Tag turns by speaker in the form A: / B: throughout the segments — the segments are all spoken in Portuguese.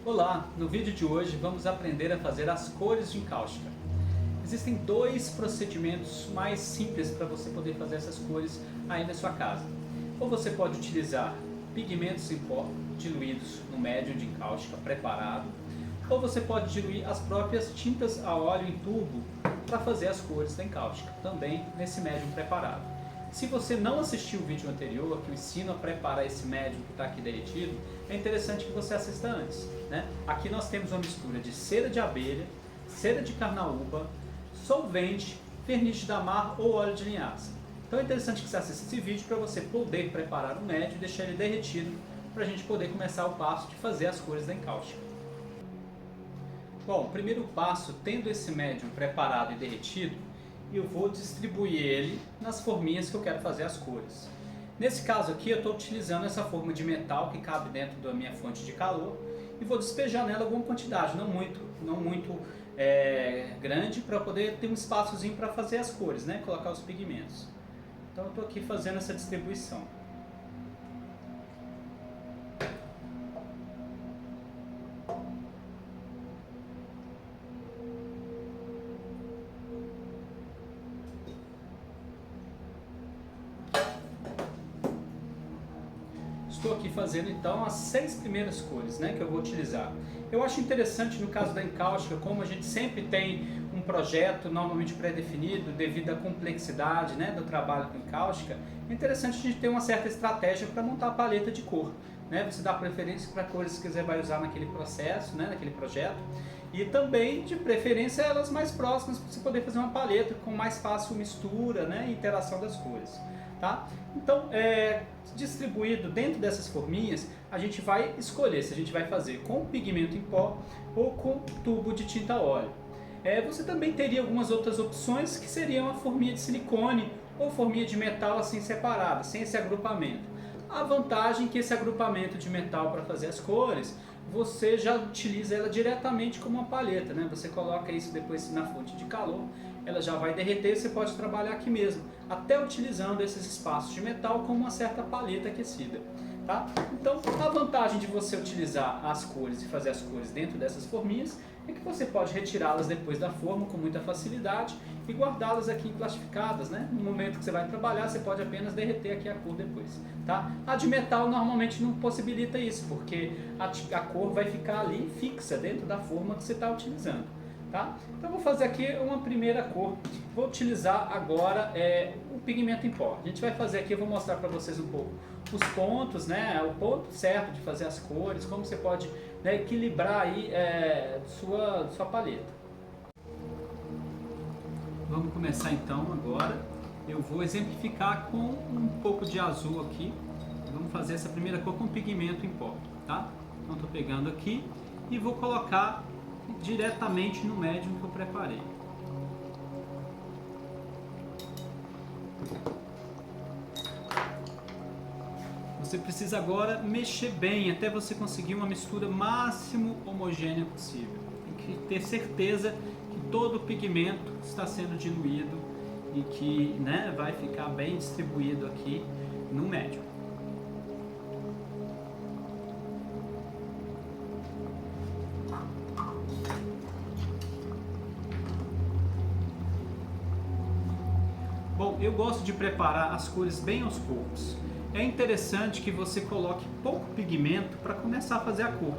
A: Olá, no vídeo de hoje vamos aprender a fazer as cores de encáustica. Existem dois procedimentos mais simples para você poder fazer essas cores aí na sua casa. Ou você pode utilizar pigmentos em pó diluídos no médium de encáustica preparado, ou você pode diluir as próprias tintas a óleo em tubo para fazer as cores da encáustica, também nesse médium preparado. Se você não assistiu o vídeo anterior, que eu ensino a preparar esse médium que está aqui derretido, é interessante que você assista antes, né? Aqui nós temos uma mistura de cera de abelha, cera de carnaúba, solvente, verniz de damar ou óleo de linhaça. Então é interessante que você assista esse vídeo para você poder preparar o médium e deixar ele derretido para a gente poder começar o passo de fazer as cores da encáustica. Bom, o primeiro passo, tendo esse médium preparado e derretido, eu vou distribuir ele nas forminhas que eu quero fazer as cores. Nesse caso aqui eu estou utilizando essa forma de metal que cabe dentro da minha fonte de calor e vou despejar nela alguma quantidade, não muito grande, para poder ter um espaçozinho para fazer as cores, né? Colocar os pigmentos. Então eu estou aqui fazendo essa distribuição. Estou aqui fazendo então as 6 primeiras cores, né, que eu vou utilizar. Eu acho interessante no caso da encáustica, como a gente sempre tem um projeto normalmente pré-definido devido à complexidade, né, do trabalho com encáustica, é interessante a gente ter uma certa estratégia para montar a paleta de cor, né? Você dá preferência para cores que você vai usar naquele processo, né, naquele projeto, e também de preferência elas mais próximas para você poder fazer uma paleta com mais fácil mistura, né, e interação das cores. Tá? Então, distribuído dentro dessas forminhas, a gente vai escolher se a gente vai fazer com pigmento em pó ou com tubo de tinta óleo. Você também teria algumas outras opções que seriam a forminha de silicone ou forminha de metal assim separada, sem esse agrupamento. A vantagem é que esse agrupamento de metal para fazer as cores, você já utiliza ela diretamente como uma paleta, né? Você coloca isso depois na fonte de calor, ela já vai derreter e você pode trabalhar aqui mesmo, até utilizando esses espaços de metal como uma certa paleta aquecida. Tá? Então, a vantagem de você utilizar as cores e fazer as cores dentro dessas forminhas é que você pode retirá-las depois da forma com muita facilidade e guardá-las aqui plastificadas, né? No momento que você vai trabalhar, você pode apenas derreter aqui a cor depois. Tá? A de metal normalmente não possibilita isso, porque a cor vai ficar ali fixa dentro da forma que você está utilizando. Tá? Então vou fazer aqui uma primeira cor. Vou utilizar agora o pigmento em pó. A gente vai fazer aqui, eu vou mostrar para vocês um pouco os pontos, né? O ponto certo de fazer as cores, como você pode, né, equilibrar aí sua paleta. Vamos começar então agora. Eu vou exemplificar com um pouco de azul aqui. Vamos fazer essa primeira cor com pigmento em pó, tá? Então estou pegando aqui e vou colocar diretamente no médium que eu preparei. Você precisa agora mexer bem até você conseguir uma mistura máximo homogênea possível. Tem que ter certeza que todo o pigmento está sendo diluído e que, né, vai ficar bem distribuído aqui no médium. Bom, eu gosto de preparar as cores bem aos poucos. É interessante que você coloque pouco pigmento para começar a fazer a cor.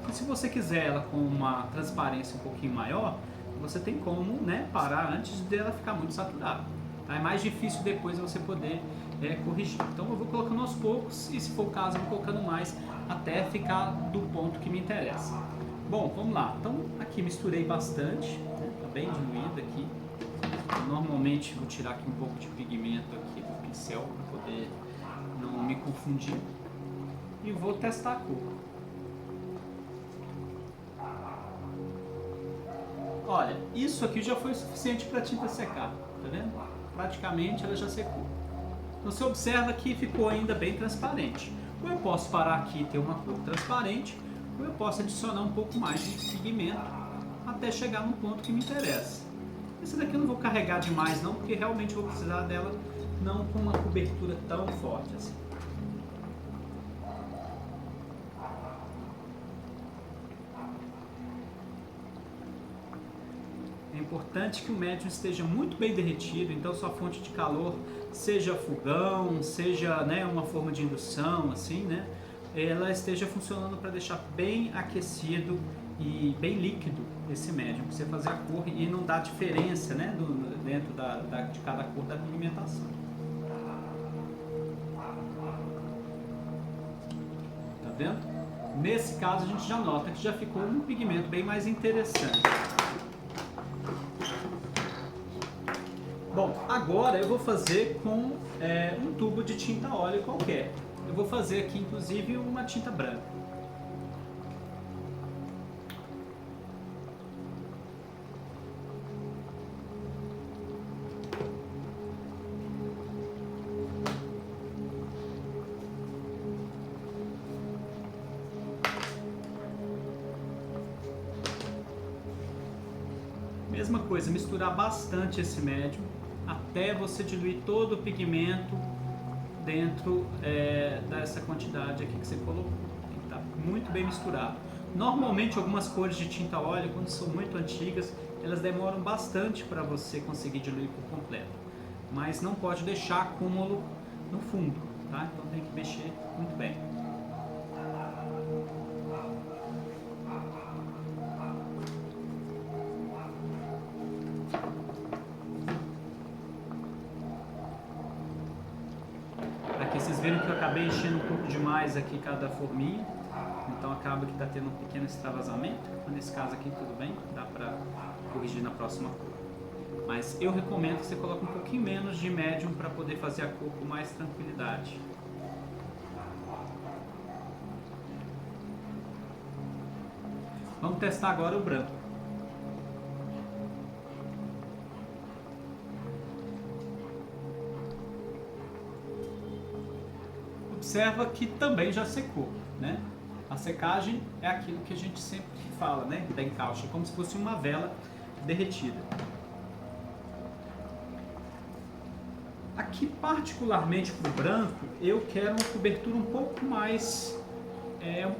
A: E se você quiser ela com uma transparência um pouquinho maior, você tem como, né, parar antes dela ficar muito saturada. Tá? É mais difícil depois você poder corrigir. Então eu vou colocando aos poucos e, se for o caso, eu vou colocando mais até ficar do ponto que me interessa. Bom, vamos lá. Então aqui misturei bastante, né? Tá bem diluído aqui. Normalmente vou tirar aqui um pouco de pigmento aqui do pincel para poder não me confundir e vou testar a cor. Olha, isso aqui já foi o suficiente para a tinta secar, tá vendo? Praticamente ela já secou. Você observa que ficou ainda bem transparente. Ou eu posso parar aqui e ter uma cor transparente, ou eu posso adicionar um pouco mais de pigmento até chegar no ponto que me interessa. Essa daqui eu não vou carregar demais não, porque realmente eu vou precisar dela não com uma cobertura tão forte assim. importante que o médium esteja muito bem derretido, então sua fonte de calor seja fogão, seja, né, uma forma de indução, assim, né, ela esteja funcionando para deixar bem aquecido e bem líquido esse médium, para você fazer a cor e não dar diferença, né, dentro de cada cor da pigmentação. Tá vendo? Nesse caso a gente já nota que já ficou um pigmento bem mais interessante. Bom, agora eu vou fazer com um tubo de tinta óleo qualquer. Eu vou fazer aqui inclusive uma tinta branca. Mesma coisa, misturar bastante esse médium até você diluir todo o pigmento dentro dessa quantidade aqui que você colocou. Tem que estar muito bem misturado. Normalmente algumas cores de tinta óleo, quando são muito antigas, elas demoram bastante para você conseguir diluir por completo. Mas não pode deixar acúmulo no fundo, tá? Então tem que mexer muito bem. Aqui vocês viram que eu acabei enchendo um pouco demais aqui cada forminha, então acaba que está tendo um pequeno extravasamento. Nesse caso aqui tudo bem, dá para corrigir na próxima cor. Mas eu recomendo que você coloque um pouquinho menos de médium para poder fazer a cor com mais tranquilidade. Vamos testar agora o branco. Observa que também já secou, né? A secagem é aquilo que a gente sempre fala, né? Da encaixe, como se fosse uma vela derretida. Aqui, particularmente para o branco, eu quero uma cobertura um pouco mais,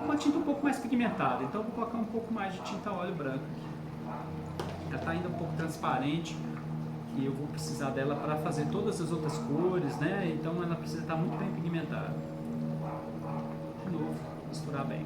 A: uma tinta um pouco mais pigmentada. Então, eu vou colocar um pouco mais de tinta óleo branco aqui. Ela está ainda um pouco transparente e eu vou precisar dela para fazer todas as outras cores, né? Então, ela precisa estar muito bem pigmentada. De novo, misturar bem.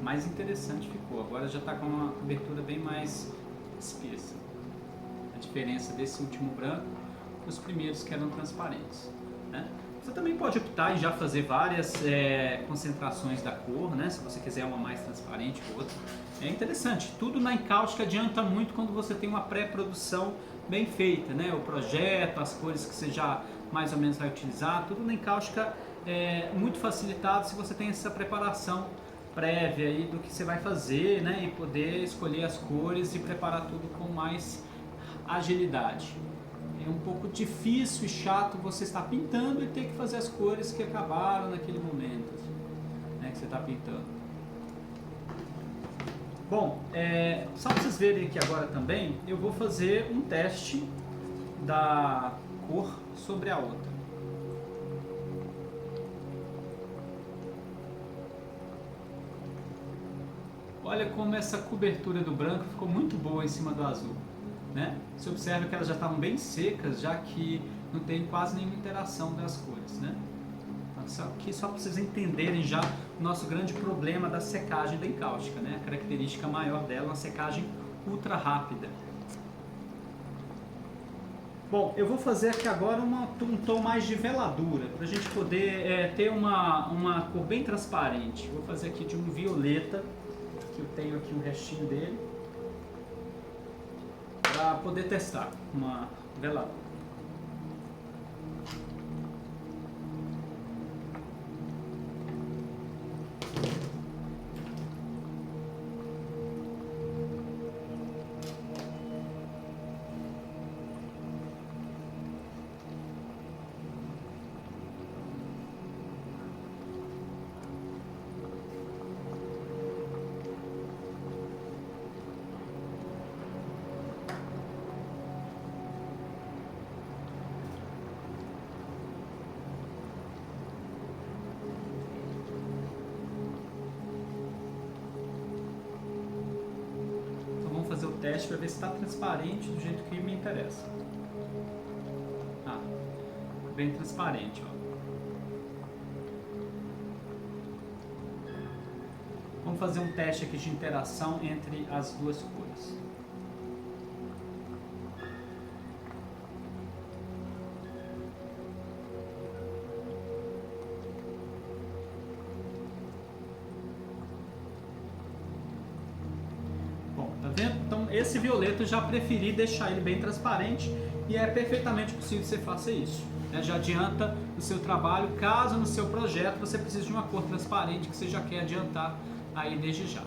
A: Mais interessante ficou, agora já está com uma cobertura bem mais espessa. A diferença desse último branco dos primeiros que eram transparentes, né? Você também pode optar em já fazer várias concentrações da cor, né? Se você quiser uma mais transparente ou outra. É interessante, tudo na encáustica adianta muito quando você tem uma pré-produção bem feita, né? O projeto, as cores que você já mais ou menos vai utilizar, tudo na encáustica é muito facilitado se você tem essa preparação prévia aí do que você vai fazer, né, e poder escolher as cores e preparar tudo com mais agilidade. É um pouco difícil e chato você estar pintando e ter que fazer as cores que acabaram naquele momento, né, que você está pintando. Bom, só para vocês verem aqui agora também, eu vou fazer um teste da cor sobre a outra. Olha como essa cobertura do branco ficou muito boa em cima do azul, né? Você observa que elas já estavam bem secas, já que não tem quase nenhuma interação das cores, né? Então, aqui só para vocês entenderem já o nosso grande problema da secagem da encáustica, né? A característica maior dela é uma secagem ultra rápida. Bom, eu vou fazer aqui agora um tom mais de veladura, para a gente poder ter uma cor bem transparente. Vou fazer aqui de um violeta, que eu tenho aqui um restinho dele, para poder testar uma veladura. teste para ver se está transparente do jeito que me interessa. Ah, bem transparente, ó. Vamos fazer um teste aqui de interação entre as duas cores. Bom, tá vendo? Então esse violeta eu já preferi deixar ele bem transparente e é perfeitamente possível que você faça isso, né? Já adianta o seu trabalho, caso no seu projeto você precise de uma cor transparente que você já quer adiantar aí desde já,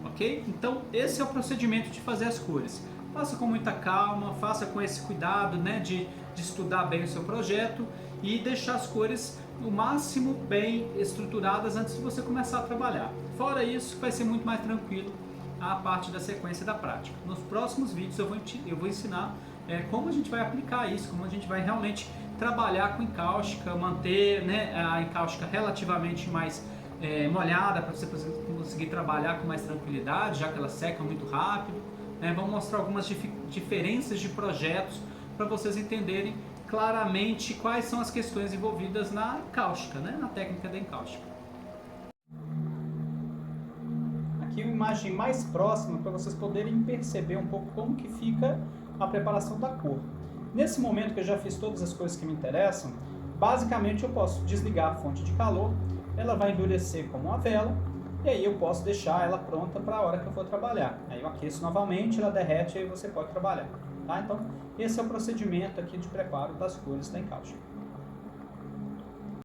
A: ok? Então esse é o procedimento de fazer as cores. Faça com muita calma, faça com esse cuidado, né, de estudar bem o seu projeto e deixar as cores o máximo bem estruturadas antes de você começar a trabalhar. Fora isso, vai ser muito mais tranquilo a parte da sequência da prática. Nos próximos vídeos eu vou ensinar como a gente vai aplicar isso, como a gente vai realmente trabalhar com encáustica, manter, né, a encáustica relativamente mais molhada para você conseguir trabalhar com mais tranquilidade, já que ela seca muito rápido. Vamos mostrar algumas diferenças de projetos para vocês entenderem claramente quais são as questões envolvidas na encáustica, né, na técnica da encáustica. Aqui uma imagem mais próxima para vocês poderem perceber um pouco como que fica a preparação da cor. Nesse momento que eu já fiz todas as coisas que me interessam, basicamente eu posso desligar a fonte de calor, ela vai endurecer como uma vela, e aí eu posso deixar ela pronta para a hora que eu for trabalhar. Aí eu aqueço novamente, ela derrete e aí você pode trabalhar. Tá? Então, esse é o procedimento aqui de preparo das cores da encáustica.